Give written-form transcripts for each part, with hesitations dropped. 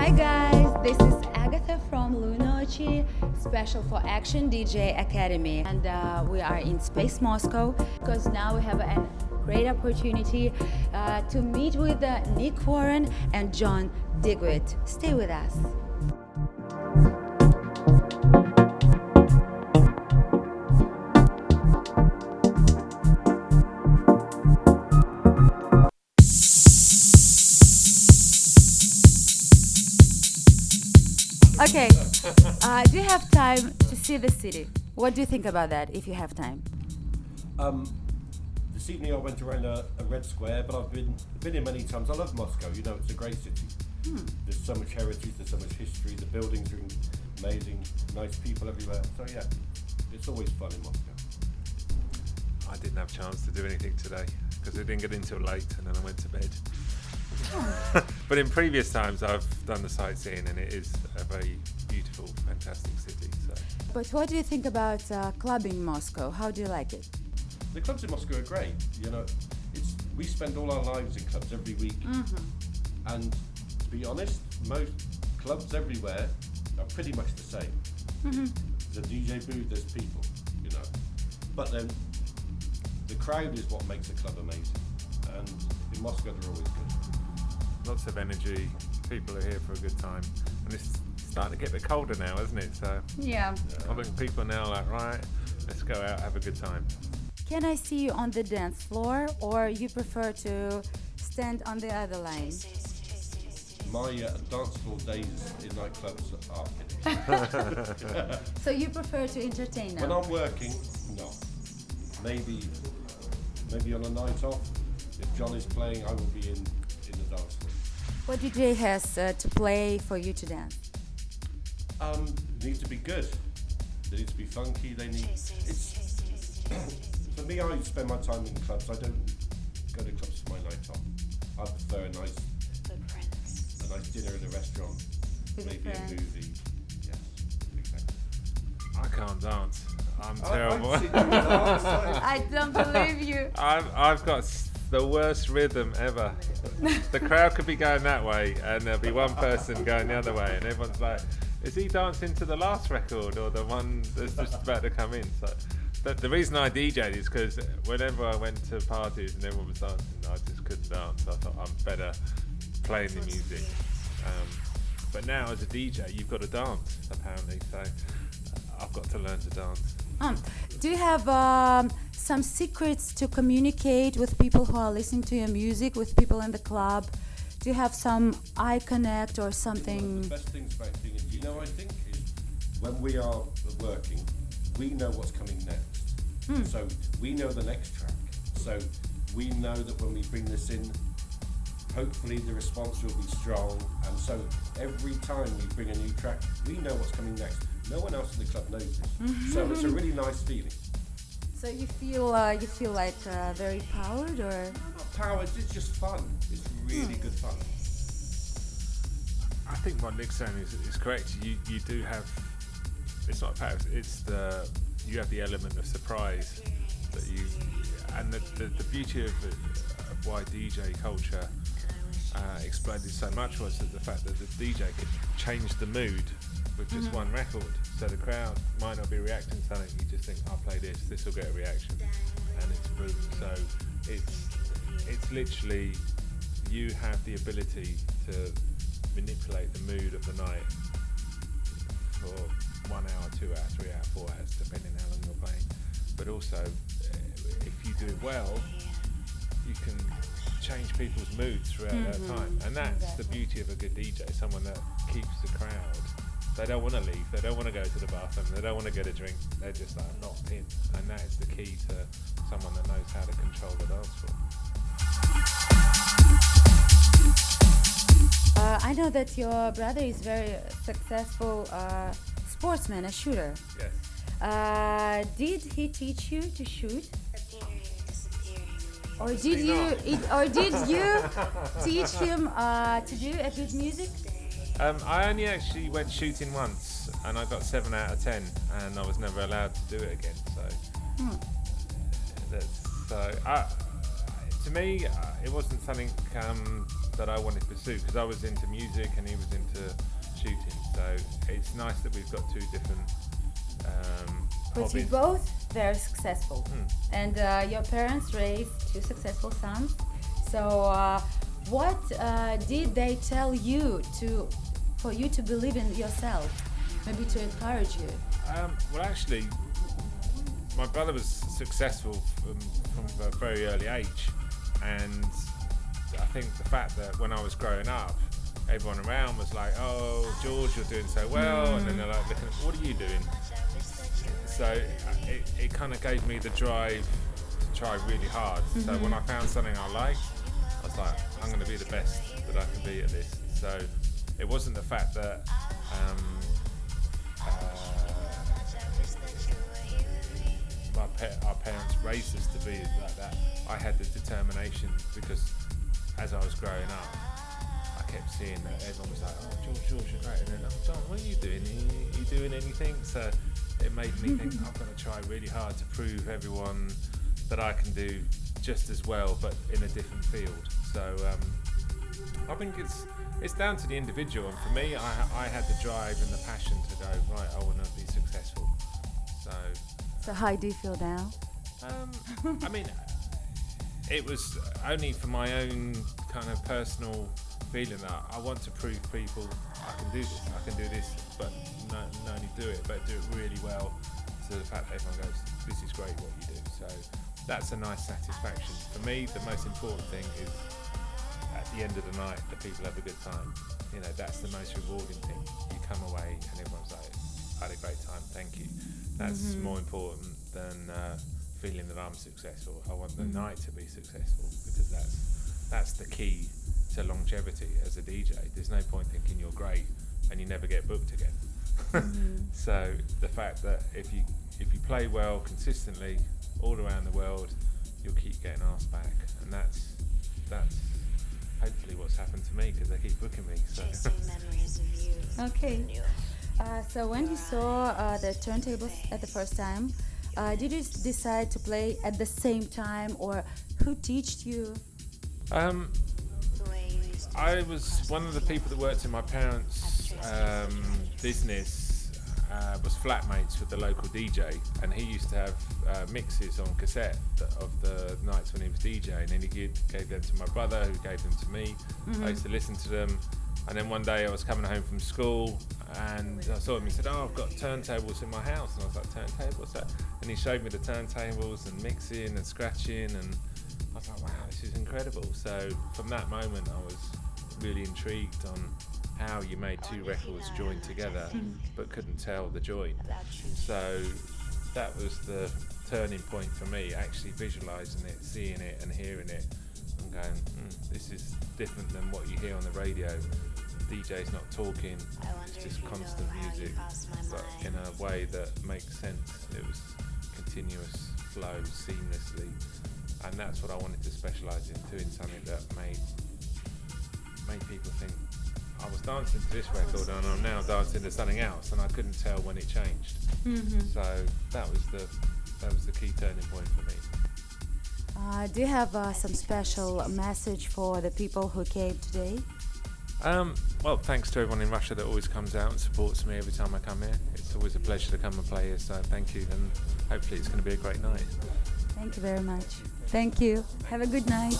Hi guys, this is Agata from Lunoci, special for Action DJ Academy, and we are in Space Moscow because now we have a great opportunity to meet with Nick Warren and John Digweed. Stay with us. Okay, do you have time to see the city? What do you think about that if you have time? This evening I went around a red square, but I've been here many times. I love Moscow. You know, it's a great city. There's so much heritage, there's so much history. The buildings are amazing, nice people everywhere. So yeah, it's always fun in Moscow. I didn't have a chance to do anything today because I didn't get in till late and then I went to bed. But in previous times I've done the sightseeing and it is a very beautiful, fantastic city. So. But what do you think about clubbing in Moscow? How do you like it? The clubs in Moscow are great. You know, we spend all our lives in clubs every week, and to be honest, most clubs everywhere are pretty much the same. There's a DJ booth, there's people, you know, but then the crowd is what makes a club amazing, and in Moscow they're always good. Lots of energy, people are here for a good time, and it's starting to get a bit colder now, isn't it? So Yeah. I think people are now like, right, let's go out, have a good time. Can I see you on the dance floor, or you prefer to stand on the other line? My dance floor days in nightclubs are finished. So you prefer to entertain now? When I'm working, no. Maybe on a night off, if John is playing, I will be in the dance floor. What DJ has to play for you to dance? Need to be good. They need to be funky. For me, I spend my time in clubs. I don't go to clubs for my night off. I prefer a nice dinner in a restaurant, maybe a movie. Yes, exactly. I can't dance. I'm terrible. I don't believe you. I've got the worst rhythm ever. The crowd could be going that way and there'll be one person going the other way and everyone's like, is he dancing to the last record or the one that's just about to come in? So the reason I DJ'd is because whenever I went to parties and everyone was dancing, I just couldn't dance. So I thought I'm better playing the music. But now as a DJ, you've got to dance, apparently. So I've got to learn to dance. Do you have some secrets to communicate with people who are listening to your music, with people in the club? Do you have some eye connect or something? The best things about being a DJ, I think, is when we are working, we know what's coming next. So we know the next track. So we know that when we bring this in, hopefully the response will be strong. And so every time we bring a new track, we know what's coming next. No one else in the club knows this. So it's a really nice feeling. So you feel like very powered, or? Not powered, it's just fun. It's really good fun. I think what Nick's saying is correct. You do have, it's not power, you have the element of surprise that and the beauty of why DJ culture exploded so much was that the fact that the DJ could change the mood with just one record. So the crowd might not be reacting to something, you just think, I'll play this will get a reaction, and it's boom. So it's literally, you have the ability to manipulate the mood of the night for 1 hour, 2 hours, 3 hours, 4 hours, depending how long you're playing. But also, if you do it well, you can change people's moods throughout that time. And that's the beauty of a good DJ, someone that keeps the crowd. They don't want to leave, they don't want to go to the bathroom, they don't want to get a drink, they're just like locked in. And that is the key to someone that knows how to control the dance floor. I know that your brother is very successful sportsman, a shooter. Yes. Did he teach you to shoot? Or did you teach him to do a good music? I only actually went shooting once and I got 7 out of 10 and I was never allowed to do it again. So, to me, it wasn't something that I wanted to pursue, because I was into music and he was into shooting. So it's nice that we've got two different But you're hobbies. both very successful, and your parents raised two successful sons. So, what did they tell you for you to believe in yourself, maybe to encourage you? Well, actually, my brother was successful from a very early age, and I think the fact that when I was growing up, everyone around was like, "Oh, George, you're doing so well," and then they're like, "Looking, what are you doing?" So it kind of gave me the drive to try really hard. So when I found something I liked, I was like, I'm going to be the best that I can be at this. So it wasn't the fact that our parents raised us to be like that. I had the determination, because as I was growing up, I kept seeing that everyone was like, "Oh, George, you're great," and then, "Oh, John, what are you doing? Are you doing anything?" So it made me think, I've got to try really hard to prove everyone that I can do just as well, but in a different field. So I think it's down to the individual, and for me, I had the drive and the passion to go, right, I want to be successful. So how do you feel now? I mean, it was only for my own kind of personal feeling that I want to prove people I can do this, but not only do it, but do it really well, to the fact that everyone goes, "This is great what you do." So that's a nice satisfaction. For me, the most important thing is at the end of the night that people have a good time. You know, that's the most rewarding thing. You come away and everyone's like, "I had a great time, thank you." That's more important than feeling that I'm successful. I want the night to be successful, because that's the key to longevity as a DJ. There's no point thinking you're great and you never get booked again. So the fact that if you play well consistently all around the world, you'll keep getting asked back, and that's hopefully what's happened to me, because they keep booking me. So. Okay. So when you saw the turntables at the first time, did you decide to play at the same time, or who taught you? I was one of the people that worked in my parents' business, was flatmates with the local DJ, and he used to have mixes on cassette of the nights when he was DJing, and he gave them to my brother, who gave them to me. I used to listen to them, and then one day I was coming home from school and I saw him. He said, "Oh, I've got turntables in my house," and I was like, "Turntable? What's that?" And he showed me the turntables and mixing and scratching, and I was like, "Wow, this is incredible." So from that moment I was really intrigued on how you made two records joined together but couldn't tell the joint. So that was the turning point for me, actually visualizing it, seeing it and hearing it, and going, this is different than what you hear on the radio. The DJ's not talking, it's just constant music, but in a way that makes sense. It was continuous flow, seamlessly, and that's what I wanted to specialize in, doing something that made people think, I was dancing to this record and I'm now dancing to something else, and I couldn't tell when it changed. So that was the key turning point for me. Do you have some special message for the people who came today? Well, thanks to everyone in Russia that always comes out and supports me every time I come here. It's always a pleasure to come and play here, so thank you, and hopefully it's going to be a great night. Thank you very much. Thank you. Have a good night.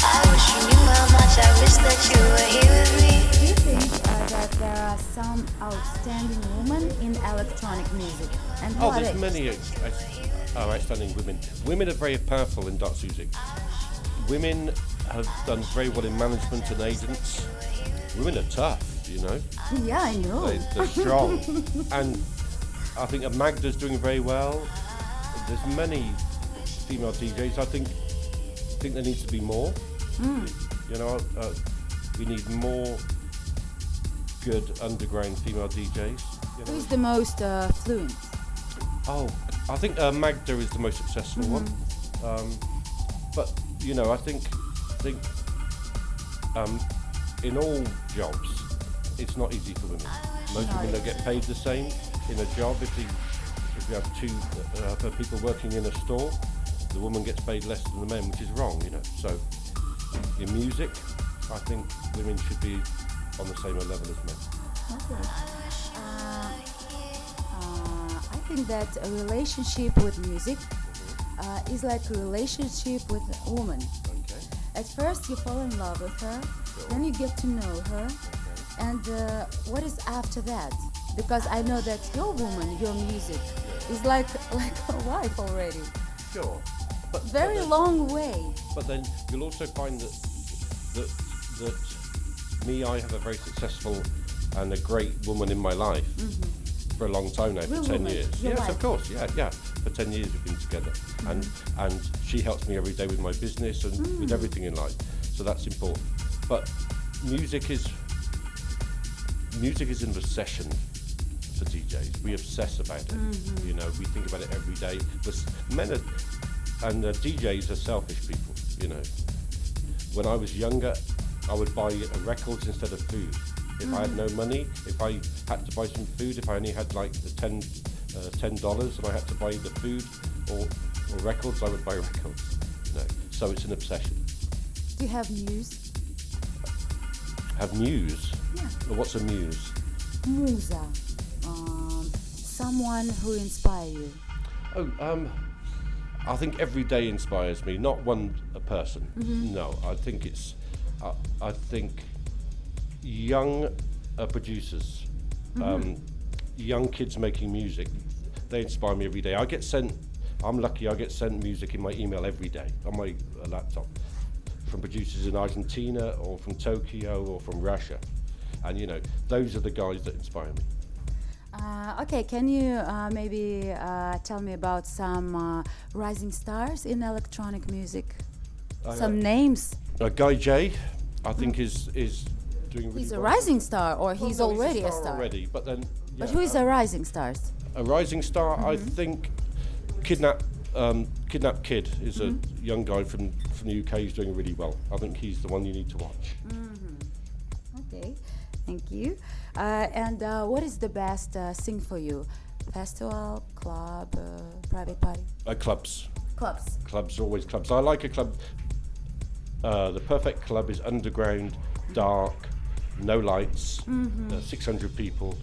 I wish you knew how much I wish that you were here with me. Do you think that there are some outstanding women in electronic music? And who are there's they? many outstanding women. Women are very powerful in dance music. Women have done very well in management and agents. Women are tough, you know. Yeah, I know. They're strong. And I think Magda's doing very well. There's many female DJs. I think there needs to be more. You know, we need more good underground female DJs. You know? Who's the most fluent? Oh, I think Magda is the most successful one. But you know, I think in all jobs, it's not easy for women. Most women don't get paid the same in a job. If you have two people working in a store, the woman gets paid less than the men, which is wrong, you know. So in music, I think women should be on the same level as men. Okay. I think that a relationship with music is like a relationship with a woman. Okay. At first you fall in love with her, Sure. then you get to know her, and what is after that? Because I know that your woman, your music, is like a wife already. Sure. But Very then, long way. But then you'll also find that me, I have a very successful and a great woman in my life for a long time now, Real for 10 woman, years. your Yes, wife. of course, yeah. For 10 years we've been together. And she helps me every day with my business and with everything in life. So that's important. But music is an obsession for DJs. We obsess about it. You know, we think about it every day. But DJs are selfish people, you know. When I was younger, I would buy records instead of food. If I had no money, if I had to buy some food, if I only had like the $10 and I had to buy the food or records, I would buy records. You know, so it's an obsession. Do you have muse? Have muse? Yeah. What's a muse? Musa. Someone who inspire you. I think every day inspires me. Not a person. No, I think it's. I think young producers, young kids making music, they inspire me every day. I'm lucky. I get sent music in my email every day on my laptop from producers in Argentina or from Tokyo or from Russia, and you know those are the guys that inspire me. Okay, can you maybe tell me about some rising stars in electronic music? Some names. Guy J, I think is doing really He's a well. rising star, or he's No, already a a star. already, but then. But yeah, who is a rising star? a rising star? I think Kidnap Kid is a young guy from the UK. He's doing really well. I think he's the one you need to watch. Okay, thank you. And what is the best thing for you? Festival, club, private party? Clubs. Clubs. Always clubs. I like a club. The perfect club is underground, dark, no lights, 600 people.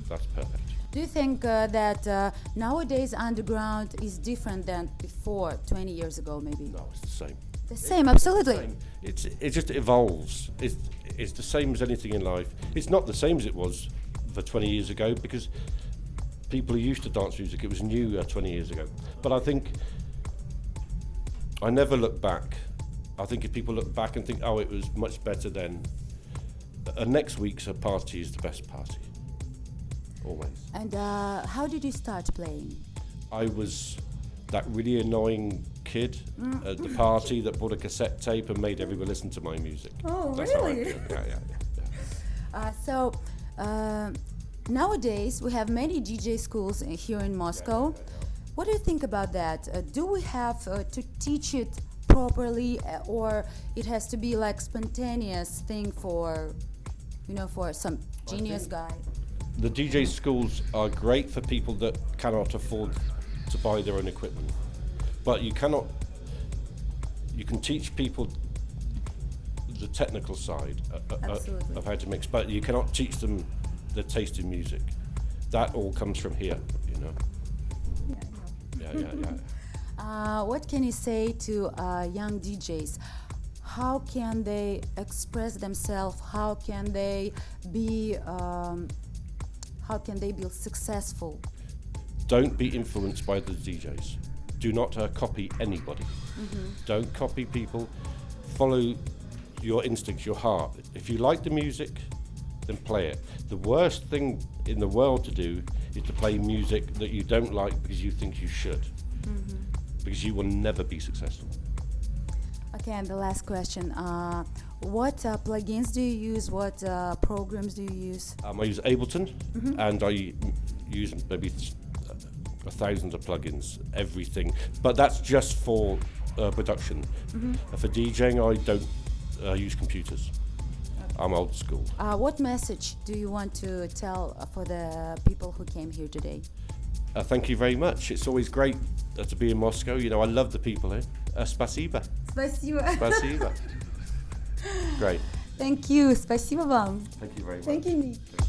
That's perfect. Do you think that nowadays underground is different than before, 20 years ago maybe? No, it's the same. The same, absolutely. Same. It just evolves. It's the same as anything in life. It's not the same as it was for 20 years ago because people are used to dance music. It was new 20 years ago. But I think I never look back. I think if people look back and think, oh, it was much better then, next week's party is the best party. Always. And how did you start playing? I was that really annoying kid at the party that bought a cassette tape and made everyone listen to my music. Oh, That's how I really? did. Yeah. So nowadays we have many DJ schools here in Moscow. What do you think about that? Do we have to teach it properly, or it has to be like spontaneous thing for, for some genius guy? The DJ schools are great for people that cannot afford to buy their own equipment, but you can teach people the technical side Absolutely. of how to mix, but you cannot teach them the taste in music. That all comes from here, you know. Yeah. What can you say to young DJs? How can they express themselves? How can they be successful? Don't be influenced by the DJs. Do not copy anybody. Don't copy people. Follow your instincts, your heart. If you like the music, then play it. The worst thing in the world to do is to play music that you don't like because you think you should. Because you will never be successful. Okay, and the last question. What plugins do you use? What programs do you use? I use Ableton, and I use maybe 1,000 of plugins, everything. But that's just for production. For DJing, I don't use computers. I'm old school. What message do you want to tell for the people who came here today? Thank you very much. It's always great to be in Moscow. You know, I love the people here. Спасибо. Спасибо. Спасибо. Great. Thank you. Спасибо вам. Thank you very much. Thank you, Nick.